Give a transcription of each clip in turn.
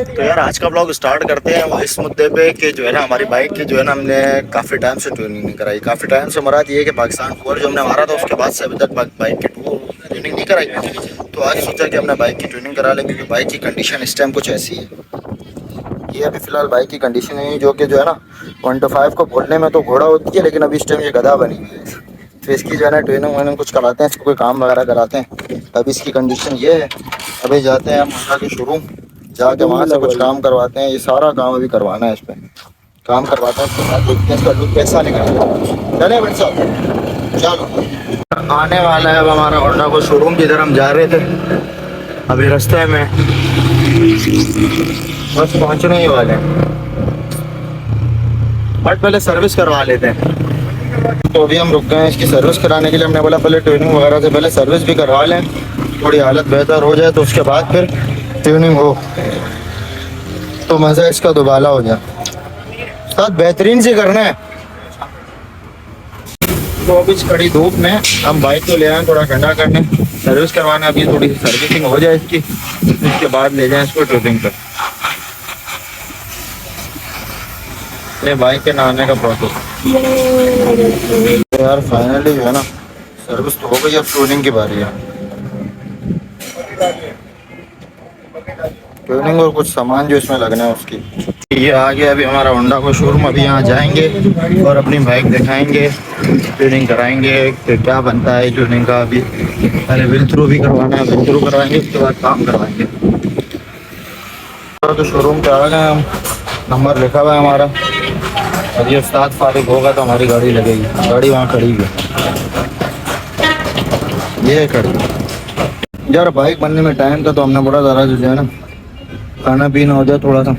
तो यार आज का ब्लॉग स्टार्ट करते हैं वो इस मुद्दे पे कि जो है ना हमारी बाइक की जो है ना हमने काफ़ी टाइम से ट्यूनिंग नहीं कराई। काफ़ी टाइम से मुराद ये है कि पाकिस्तान टूर जो हमने मारा था उसके बाद से अभी तक बाइक की ट्यूनिंग नहीं कराई। तो आज सोचा कि हमने बाइक की ट्यूनिंग करा लें क्योंकि बाइक की कंडीशन इस टाइम कुछ ऐसी है। ये अभी फ़िलहाल बाइक की कंडीशन है जो कि जो है ना 1 to 5 को बोलने में तो घोड़ा होती है, लेकिन अभी इस टाइम ये गधा बनी हुई है। तो इसकी जो है ना ट्यूनिंग वाइनिंग कुछ कराते हैं, इसको कोई काम वगैरह कराते हैं। अभी इसकी कंडीशन ये है। अभी जाते हैं हम होंडा के शोरूम, जाके वहाँ से कुछ काम करवाते हैं। ये सारा काम अभी करवाना है, इस पर काम करवाते हैं। उसके बाद देखते हैं इसका लुक कैसा निकलता। चले भाई साहब चलो। आने वाला है अब हमारा होंडा को शोरूम जिधर हम जा रहे थे। अभी रास्ते में बस पहुँचने ही वाले हैं, बट पहले सर्विस करवा लेते हैं। तो अभी हम रुक गए हैं इसकी सर्विस कराने के लिए। हमने बोला पहले ट्यूनिंग वगैरह से पहले सर्विस भी करवा लें, थोड़ी हालत बेहतर हो जाए तो उसके बाद फिर ट्यूनिंग हो तो मज़ा इसका दुबाला हो जाए। साथ बेहतरीन से करना है। तो अभी इस कड़ी धूप में हम बाइक तो ले आए थोड़ा ठंडा करने, सर्विस करवाना। अभी थोड़ी सी सर्विसिंग हो जाए इसकी, उसके बाद ले जाएं इसको ट्यूनिंग पर। ये बाइक के नहाने का प्रोसेस यार फाइनली जो है ना सर्विस तो हो गई। अब ट्यूनिंग की बारी है। ट्यूनिंग और कुछ सामान जो इसमें लगना है उसकी। ये आ गया अभी हमारा होंडा को शोरूम। अभी यहाँ जाएंगे और अपनी बाइक दिखाएंगे, ट्यूनिंग कराएंगे कि क्या बनता है ट्यूनिंग का। अभी पहले व्हील थ्रू भी करवाना है, व्हील थ्रू करवाएंगे उसके बाद काम करवाएंगे। तो शोरूम पे आ गए हम, नंबर लिखा हुआ है हमारा। और ये उस्ताद फारिग होगा तो हमारी गाड़ी लगेगी। गाड़ी वहाँ खड़ी है, ये खड़ी। यार बाइक बनने में टाइम था तो हमने बोला ज़रा जो है ना खाना पीना हो जाए थोड़ा सा,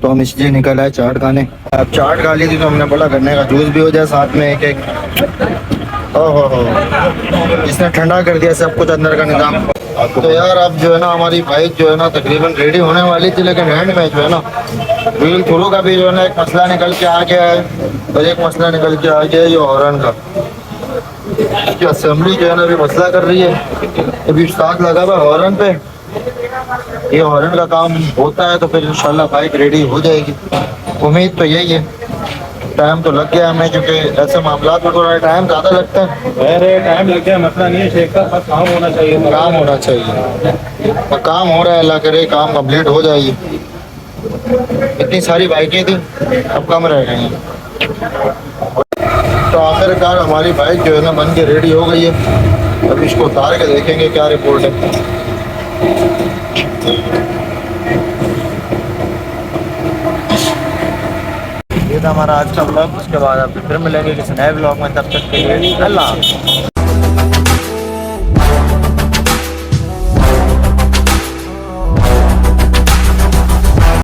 तो हम इसलिए निकल आए चाट खाने। अब चाट खा ली थी तो हमने बोला गन्ने का जूस भी हो जाए साथ में एक एक। ओहो इसने ठंडा कर दिया सब कुछ अंदर का निज़ाम। तो यार अब जो है ना हमारी बाइक जो है ना तकरीबन रेडी होने वाली थी, लेकिन एंड में जो है ना व्हील थ्रू का भी जो है ना एक मसला निकल के आ गया है। और एक मसला निकल के आ गया है ये हॉर्न का। इसकी असेंबली जो है ना अभी मसला कर रही है। अभी स्टार्ट लगा हुआ हॉर्न पे। ये हॉर्न का काम होता है तो फिर इंशाल्लाह बाइक रेडी हो जाएगी। उम्मीद तो यही है। टाइम तो लग गया हमें, क्योंकि ऐसे मामला में थोड़ा टाइम ज़्यादा लगता है। अरे टाइम लग गया मसला नहीं है शेख का, बस काम होना चाहिए। काम होना चाहिए और काम हो रहा है। अल्लाह करे काम कंप्लीट हो जाएगी। इतनी सारी बाइकें थी अब कम रह गई हैं। तो आखिरकार हमारी बाइक जो है ना बन के रेडी हो गई है। अब इसको उतार के देखेंगे क्या रिपोर्ट है। ये था हमारा आज का ब्लॉग। उसके बाद आप फिर मिलेंगे किसी नए ब्लॉग में, तब तक के लिए अल्लाह।